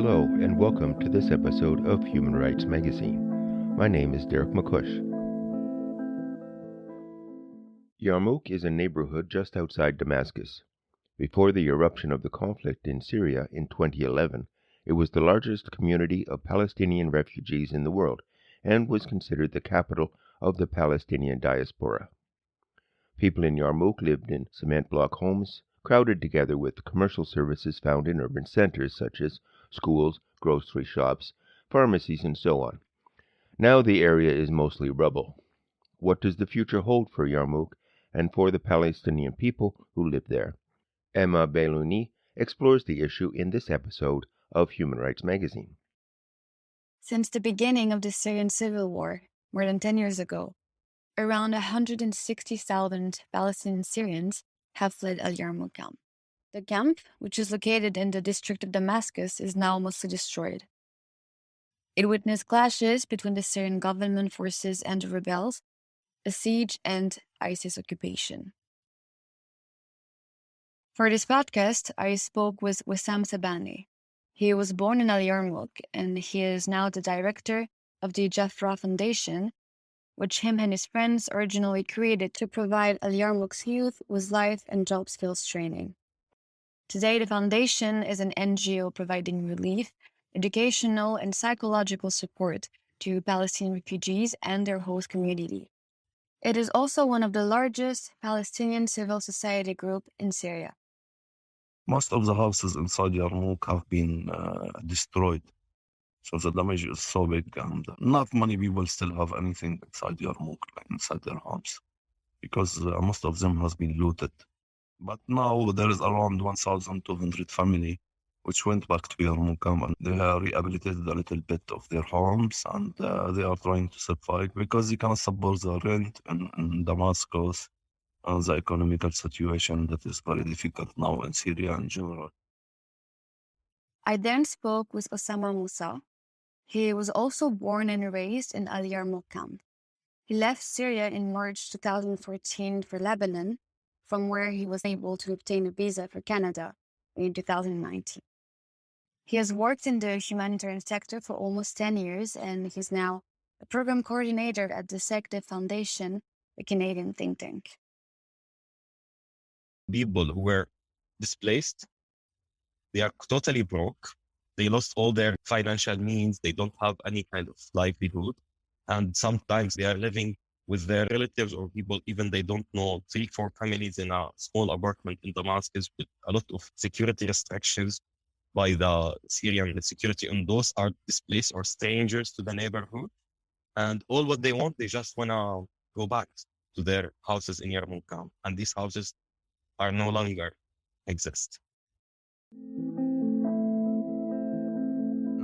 Hello, and welcome to this episode of Human Rights Magazine. My name is Derek McCush. Yarmouk is a neighborhood just outside Damascus. Before the eruption of the conflict in Syria in 2011, it was the largest community of Palestinian refugees in the world and was considered the capital of the Palestinian diaspora. People in Yarmouk lived in cement block homes, crowded together with commercial services found in urban centers such as schools, grocery shops, pharmacies, and so on. Now the area is mostly rubble. What does the future hold for Yarmouk and for the Palestinian people who live there? Emma Beylouni explores the issue in this episode of Human Rights Magazine. Since the beginning of the Syrian civil war, more than 10 years ago, around 160,000 Palestinian Syrians have fled al-Yarmouk camp. The camp, which is located in the district of Damascus, is now mostly destroyed. It witnessed clashes between the Syrian government forces and the rebels, a siege, and ISIS occupation. For this podcast, I spoke with Wissam Sabani. He was born in al-Yarmouk, and he is now the director of the Jafra Foundation, which him and his friends originally created to provide al-Yarmouk's youth with life and job skills training. Today, the foundation is an NGO providing relief, educational, and psychological support to Palestinian refugees and their host community. It is also one of the largest Palestinian civil society groups in Syria. Most of the houses inside Yarmouk have been destroyed. So the damage is so big, and not many people still have anything inside Yarmouk, like inside their homes, because most of them has been looted. But now there is around 1,200 family which went back to Yarmouk camp, and they have rehabilitated a little bit of their homes, and they are trying to survive because they cannot support the rent in Damascus and the economical situation that is very difficult now in Syria in general. I then spoke with Osama Musa. He was also born and raised in al-Yarmouk camp. He left Syria in March 2014 for Lebanon, from where he was able to obtain a visa for Canada in 2019. He has worked in the humanitarian sector for almost 10 years, and he's now a program coordinator at the Sector Foundation, a Canadian think tank. People who were displaced, they are totally broke. They lost all their financial means. They don't have any kind of livelihood. And sometimes they are living with their relatives or people even they don't know, 3-4 families in a small apartment in Damascus with a lot of security restrictions by the Syrian security. And those are displaced or strangers to the neighborhood. And all what they want, they just want to go back to their houses in Yarmouk camp. And these houses are no longer exist.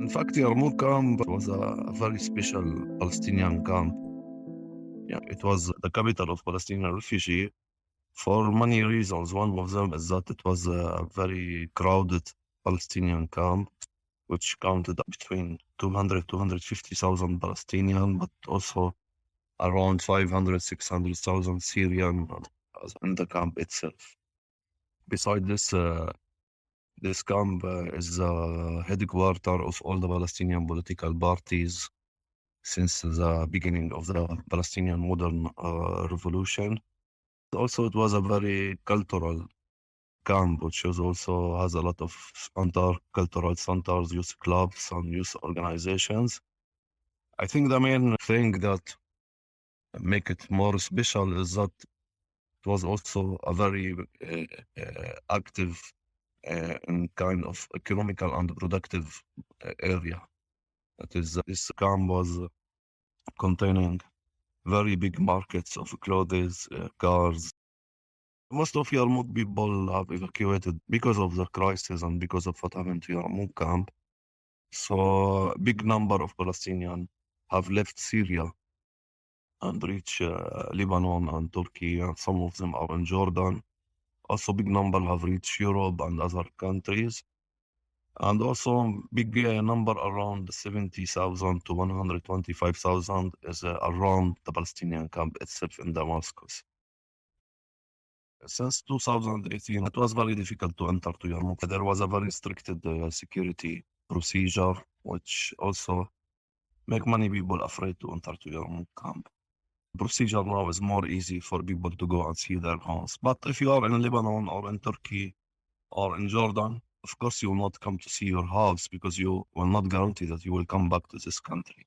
In fact, Yarmouk camp was a very special Palestinian camp. Yeah, it was the capital of Palestinian refugee for many reasons. One of them is that it was a very crowded Palestinian camp, which counted between 250,000 Palestinian, but also around 600,000 Syrian in the camp itself. Besides this, this camp is the headquarters of all the Palestinian political parties since the beginning of the Palestinian modern revolution. Also, it was a very cultural camp, which also has a lot of cultural centers, youth clubs, and youth organizations. I think the main thing that make it more special is that it was also a very active in kind of economical and productive area. That is, this camp was containing very big markets of clothes, cars. Most of Yarmouk people have evacuated because of the crisis and because of what happened to Yarmouk camp. So a big number of Palestinians have left Syria and reached Lebanon and Turkey, and some of them are in Jordan. Also, big number have reached Europe and other countries. And also, big number around 70,000 to 125,000 is around the Palestinian camp itself in Damascus. Since 2018, it was very difficult to enter to Yarmouk. There was a very restricted security procedure, which also make many people afraid to enter to Yarmouk camp. Procedure now is more easy for people to go and see their homes. But if you are in Lebanon or in Turkey or in Jordan, of course you will not come to see your house because you will not guarantee that you will come back to this country.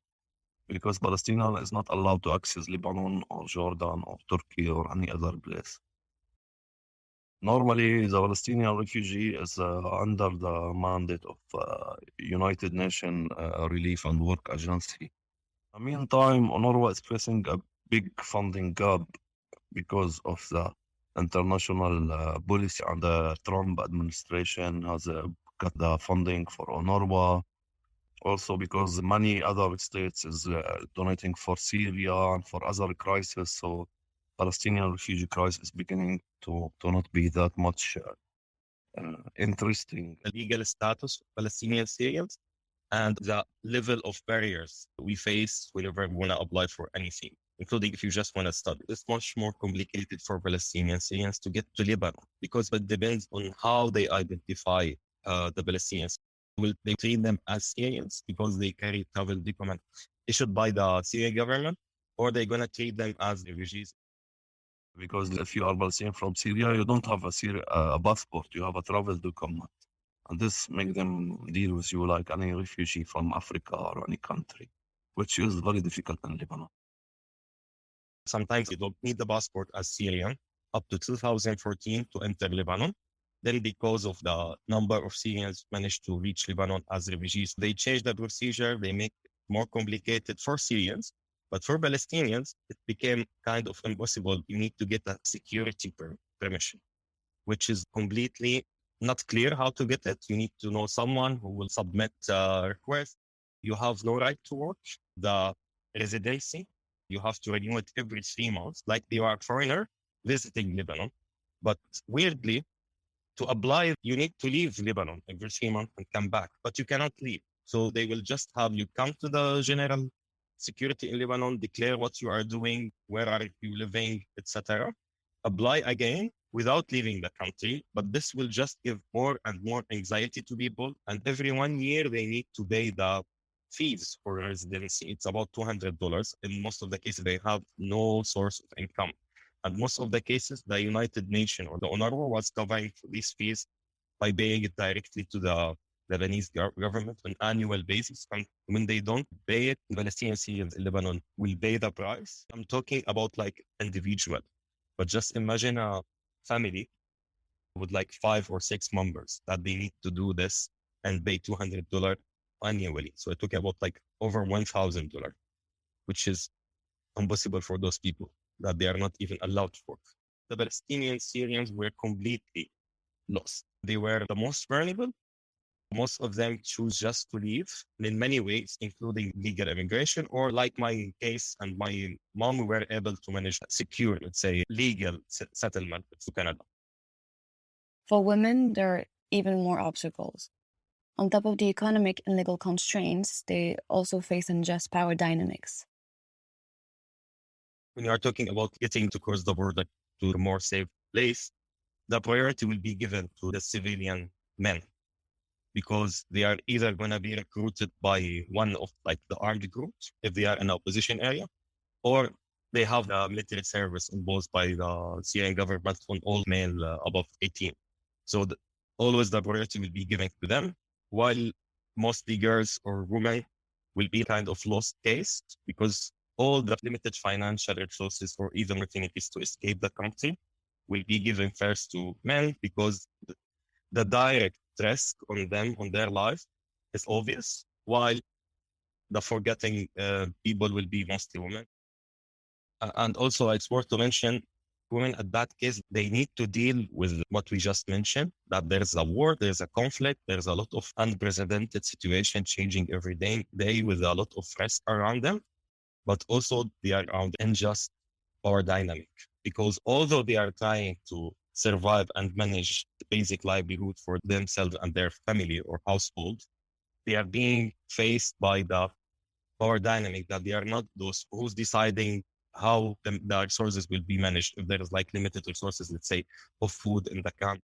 Because Palestinian is not allowed to access Lebanon or Jordan or Turkey or any other place. Normally, the Palestinian refugee is under the mandate of United Nations Relief and Work Agency. In the meantime, UNRWA is facing a big funding gap because of the international policy, and the Trump administration has cut the funding for UNRWA. Also because many other states is donating for Syria and for other crises. So Palestinian refugee crisis is beginning to not be that much interesting. The legal status of Palestinian Syrians and the level of barriers we face whenever we want to apply for anything, including if you just want to study. It's much more complicated for Palestinian Syrians to get to Lebanon because it depends on how they identify the Palestinians. Will they treat them as Syrians because they carry travel document issued by the Syrian government, or they're going to treat them as refugees? Because if you are Palestinian from Syria, you don't have a passport, you have a travel document. And this makes them deal with you like any refugee from Africa or any country, which is very difficult in Lebanon. Sometimes you don't need the passport as Syrian up to 2014 to enter Lebanon. Then because of the number of Syrians managed to reach Lebanon as refugees, they change the procedure, they make it more complicated for Syrians. But for Palestinians, it became kind of impossible. You need to get a security permission, which is completely not clear how to get it. You need to know someone who will submit a request. You have no right to work. The residency, you have to renew it every 3 months, like you are a foreigner visiting Lebanon. But weirdly, to apply, you need to leave Lebanon every 3 months and come back, but you cannot leave. So they will just have you come to the general security in Lebanon, declare what you are doing, where are you living, etc. Apply again without leaving the country, but this will just give more and more anxiety to people. And every 1 year, they need to pay the fees for residency. It's about $200. In most of the cases, they have no source of income. And most of the cases, the United Nations or the UNRWA was covering these fees by paying it directly to the Lebanese government on an annual basis. And when they don't pay it, Palestinian Syrians in Lebanon will pay the price. I'm talking about like individual, but just imagine a family with like 5 or 6 members that they need to do this and pay $200 annually. So I talk about like over $1,000, which is impossible for those people that they are not even allowed to work. The Palestinian Syrians were completely lost. They were the most vulnerable. Most of them choose just to leave in many ways, including legal immigration, or like my case and my mom, we were able to manage secure, let's say, legal settlement to Canada. For women, there are even more obstacles. On top of the economic and legal constraints, they also face unjust power dynamics. When you are talking about getting to cross the border to a more safe place, the priority will be given to the civilian men, because they are either going to be recruited by one of like the armed groups if they are in the opposition area, or they have the military service imposed by the Syrian government on all male above 18. So always the priority will be given to them, while mostly girls or women will be kind of lost case because all the limited financial resources or even opportunities to escape the country will be given first to men, because the direct risk on them, on their life, is obvious, while the forgetting people will be mostly women. And also it's worth to mention, women at that case, they need to deal with what we just mentioned, that there's a war, there's a conflict, there's a lot of unprecedented situation changing every day with a lot of risk around them, but also they are around unjust power dynamic, because although they are trying to survive and manage the basic livelihood for themselves and their family or household, they are being faced by the power dynamic that they are not those who's deciding how the resources will be managed. If there is like limited resources, let's say, of food in the camp,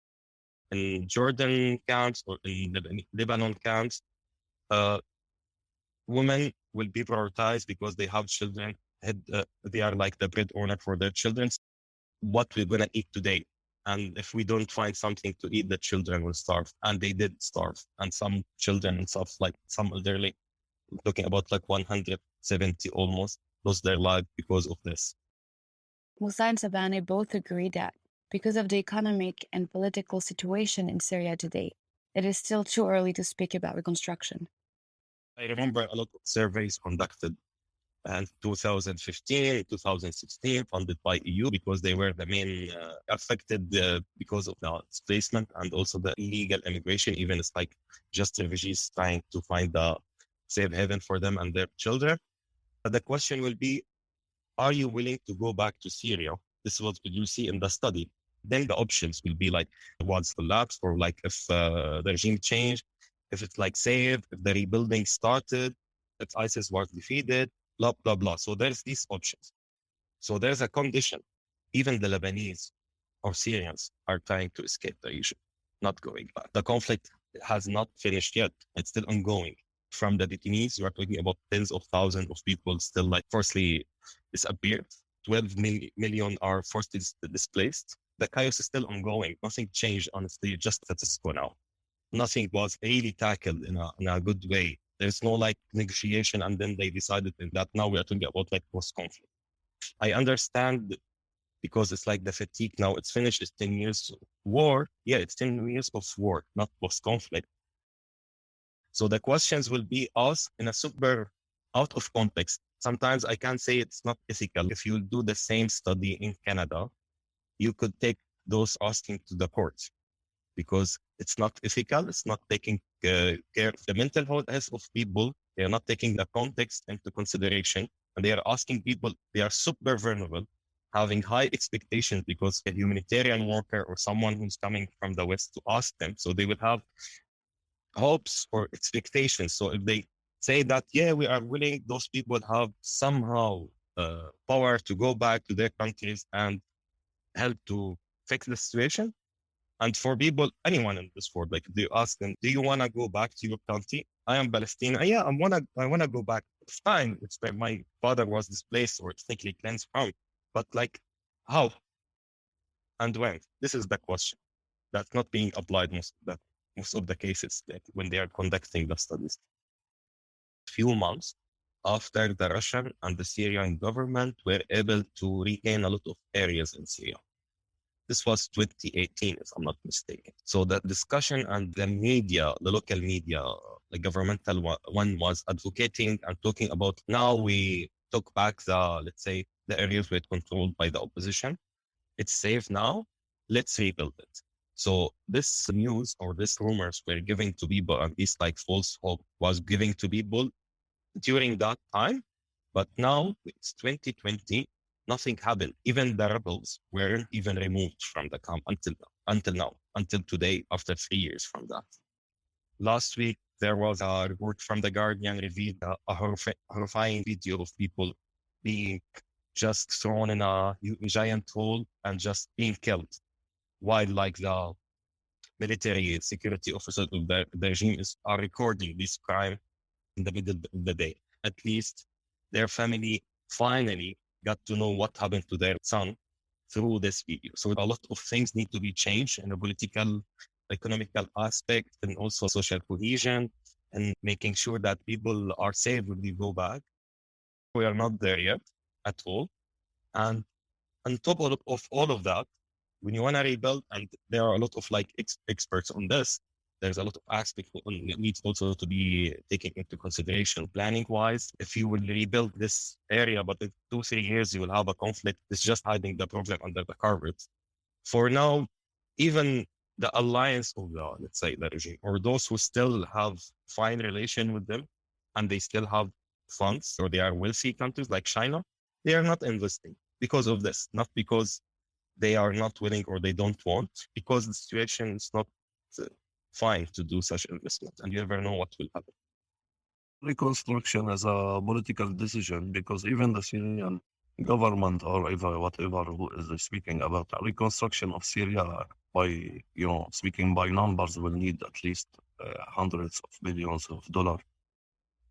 in Jordan camps or in Lebanon camps, women will be prioritized because they have children. They are like the breadwinner for their children. What we're going to eat today. And if we don't find something to eat, the children will starve. And they did starve. And some children and stuff, like some elderly, talking about like 170 almost, lost their life because of this. Musa and Sabani both agree that because of the economic and political situation in Syria today, it is still too early to speak about reconstruction. I remember a lot of surveys conducted in 2015, 2016, funded by EU, because they were the main affected because of the displacement and also the illegal immigration. Even it's like just refugees trying to find a safe haven for them and their children. But the question will be, are you willing to go back to Syria? This is what you see in the study. Then the options will be like, what's collapsed, or like if the regime changed, if it's like safe, if the rebuilding started, if ISIS was defeated, blah, blah, blah. So there's these options. So there's a condition. Even the Lebanese or Syrians are trying to escape the region, not going back. The conflict has not finished yet. It's still ongoing. From the detainees, we are talking about tens of thousands of people still like forcibly disappeared. 12 million are forcibly displaced. The chaos is still ongoing. Nothing changed, honestly, just status quo now. Nothing was really tackled in a good way. There's no like negotiation, and then they decided that now we are talking about like post-conflict. I understand, because it's like the fatigue now, it's finished, it's 10 years war. Yeah, it's 10 years of war, not post-conflict. So the questions will be asked in a super out of context. Sometimes I can say it's not ethical. If you do the same study in Canada, you could take those asking to the courts, because it's not ethical. It's not taking care of the mental health of people. They are not taking the context into consideration. And they are asking people, they are super vulnerable, having high expectations, because a humanitarian worker or someone who's coming from the West to ask them. So they will have hopes or expectations. So if they say that, yeah, we are willing, those people have somehow power to go back to their countries and help to fix the situation. And for people, anyone in this world, like they ask them, do you want to go back to your country? I am Palestinian. Yeah, I want to go back. It's fine. It's where my father was displaced or ethnically cleansed from. But like, how and when? This is the question that's not being applied most of the cases that when they are conducting the studies. Few months after the Russian and the Syrian government were able to regain a lot of areas in Syria. This was 2018, if I'm not mistaken. So the discussion and the media, the local media, the governmental one was advocating and talking about, now we took back the, let's say, the areas were controlled by the opposition. It's safe now. Let's rebuild it. So this news or this rumors were given to people, and this like false hope was given to people during that time. But now it's 2020. Nothing happened. Even the rebels weren't even removed from the camp until now, until today, after 3 years from that. Last week, there was a report from The Guardian revealed a horrifying video of people being just thrown in a giant hole and just being killed, while like the military security officers of the regime are recording this crime in the middle of the day. At least their family finally got to know what happened to their son through this video. So a lot of things need to be changed in a political, economical aspect, and also social cohesion, and making sure that people are safe when they go back. We are not there yet at all. And on top of all of that, when you want to rebuild, and there are a lot of like experts on this, there's a lot of aspects that needs also to be taken into consideration planning wise. If you will rebuild this area, but in 2-3 years you will have a conflict, it's just hiding the problem under the carpet. For now, even the alliance of the, let's say, the regime, or those who still have fine relation with them and they still have funds, or they are wealthy countries like China, they are not investing because of this, not because they are not willing or they don't want, because the situation is not fine to do such investment, and you never know what will happen. Reconstruction is a political decision, because even the Syrian government, or even whatever who is speaking about reconstruction of Syria, by speaking by numbers, will need at least hundreds of billions of dollars.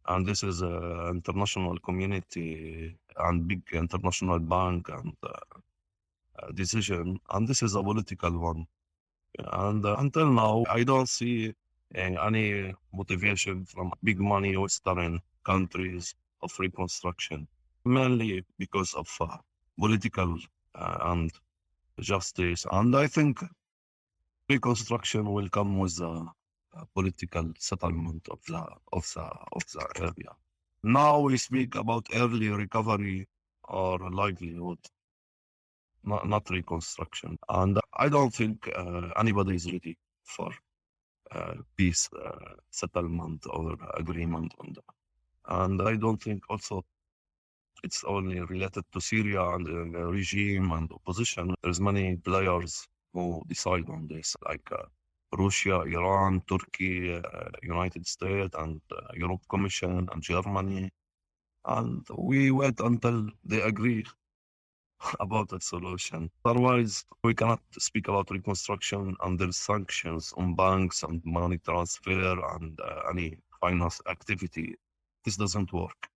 And this is an international community and big international bank and decision. And this is a political one. And until now, I don't see any motivation from big money Western countries of reconstruction, mainly because of political and justice. And I think reconstruction will come with a political settlement of the area. Now we speak about early recovery or livelihood, not reconstruction. And I don't think anybody is ready for peace settlement or agreement on that. And I don't think also it's only related to Syria and the regime and opposition. There's many players who decide on this, like Russia, Iran, Turkey, United States, and Europe Commission and Germany. And we wait until they agree about a solution. Otherwise, we cannot speak about reconstruction under sanctions on banks and money transfer and any finance activity. This doesn't work.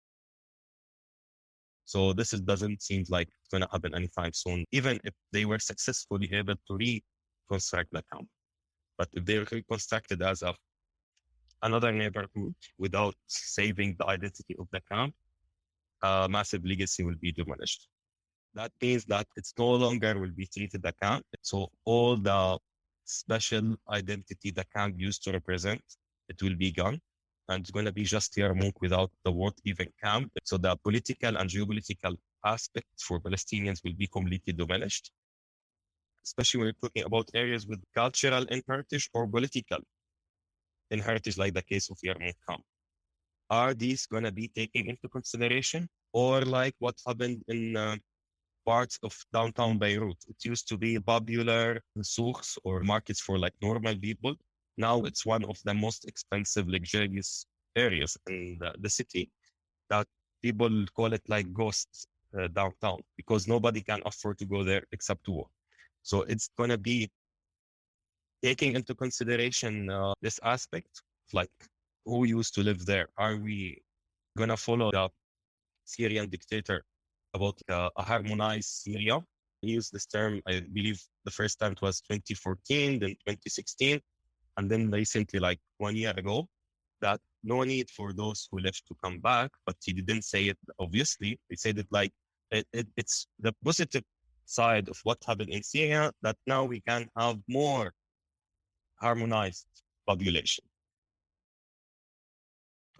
So this doesn't seem like it's going to happen anytime soon, even if they were successfully able to reconstruct the camp. But if they reconstructed as another neighborhood without saving the identity of the camp, a massive legacy will be diminished. That means that it's no longer will be treated the camp. So all the special identity the camp used to represent, it will be gone. And it's going to be just Yarmouk without the word even camp. So the political and geopolitical aspect for Palestinians will be completely diminished, especially when we're talking about areas with cultural inheritance or political inheritance, like the case of Yarmouk camp. Are these going to be taken into consideration? Or like what happened in parts of downtown Beirut? It used to be popular souks or markets for like normal people. Now it's one of the most expensive, luxurious areas in the city that people call it like ghosts downtown, because nobody can afford to go there except to work. So it's going to be taking into consideration this aspect, like who used to live there. Are we going to follow the Syrian dictator about a harmonized Syria? He used this term, I believe the first time it was 2014, then 2016. And then recently, like 1 year ago, that no need for those who left to come back, but he didn't say it obviously. He said it like it's the positive side of what happened in Syria, that now we can have more harmonized population.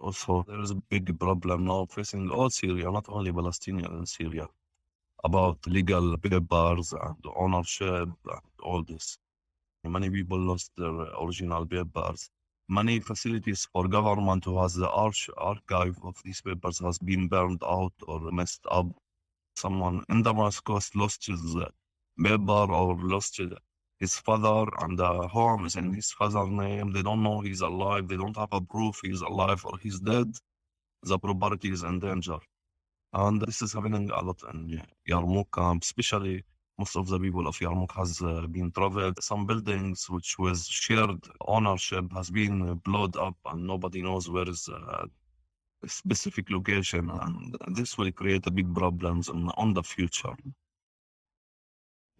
Also, there is a big problem now facing all Syria, not only Palestinians in Syria, about legal papers and ownership and all this. Many people lost their original papers. Many facilities for government who has the archive of these papers has been burned out or messed up. Someone in Damascus lost his paper or lost his father, and the home is in his father's name. They don't know he's alive. They don't have a proof he's alive or he's dead. The property is in danger. And this is happening a lot in Yarmouk camp, especially. Most of the people of Yarmouk has been traveled. Some buildings which was shared ownership has been blown up and nobody knows where is a specific location. And this will create a big problems on the future.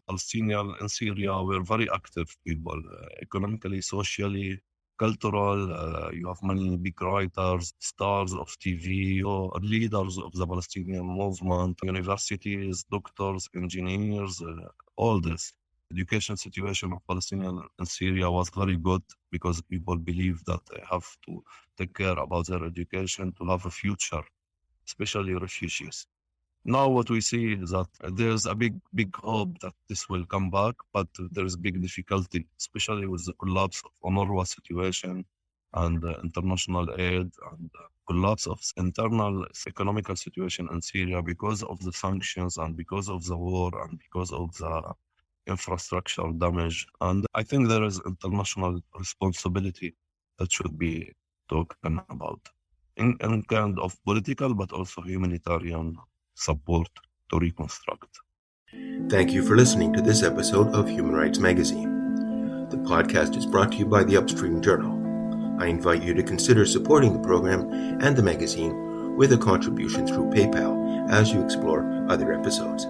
Palestinians in Syria were very active people, economically, socially, cultural. You have many big writers, stars of TV, or leaders of the Palestinian movement, universities, doctors, engineers, all this. Education situation of Palestinians in Syria was very good because people believe that they have to take care about their education to have a future, especially refugees. Now what we see is that there's a big hope that this will come back, but there's big difficulty, especially with the collapse of UNRWA situation and international aid and collapse of internal economical situation in Syria because of the sanctions and because of the war and because of the infrastructure damage. And I think there is international responsibility that should be talked about in kind of political, but also humanitarian support to reconstruct. Thank you for listening to this episode of Human Rights Magazine. The podcast is brought to you by the Upstream Journal. I invite you to consider supporting the program and the magazine with a contribution through PayPal as you explore other episodes.